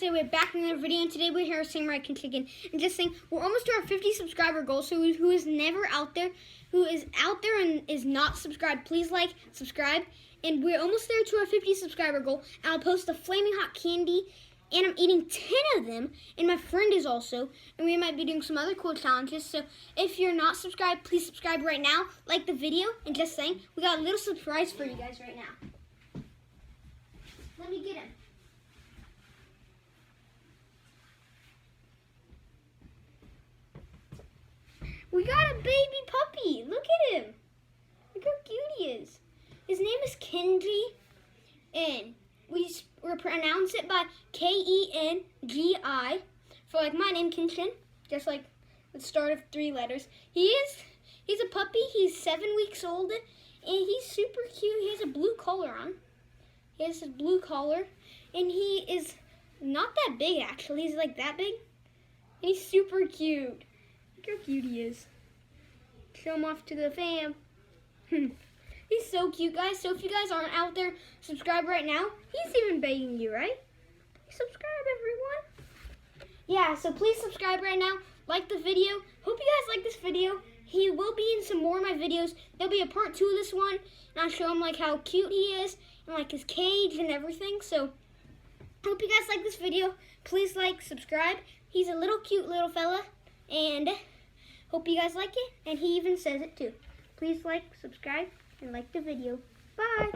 today we're back in another video, and today we're here with Samurai King Chicken. And just saying, we're almost to our 50 subscriber goal, so who is never out there, who is out there and is not subscribed, please like, subscribe. And we're almost there to our 50 subscriber goal, and I'll post a flaming hot candy, and I'm eating 10 of them, and my friend is also, and we might be doing some other cool challenges. So if you're not subscribed, please subscribe right now, like the video, and just saying, we got a little surprise for you guys right now. Let me get him. We got a baby puppy. Look at him. Look how cute he is. His name is Kenji, and we pronounce it by Kengi, for like my name, Kenshin, just like the start of 3 letters. He's a puppy. He's 7 weeks old, and he's super cute. He has a blue collar on. He has his blue collar, and he is not that big actually. He's like that big, and he's super cute. Look how cute he is. Show him off to the fam. He's so cute, guys. So if you guys aren't out there, subscribe right now. He's even begging you, right? Subscribe, everyone. Yeah, so please subscribe right now. Like the video. Hope you guys like this video. He will be in some more of my videos. There'll be a part 2 of this one, and I'll show him like how cute he is and like his cage and everything. So hope you guys like this video. Please like, subscribe. He's a little cute little fella, and hope you guys like it, and he even says it too. Please like, subscribe, and like the video. Bye!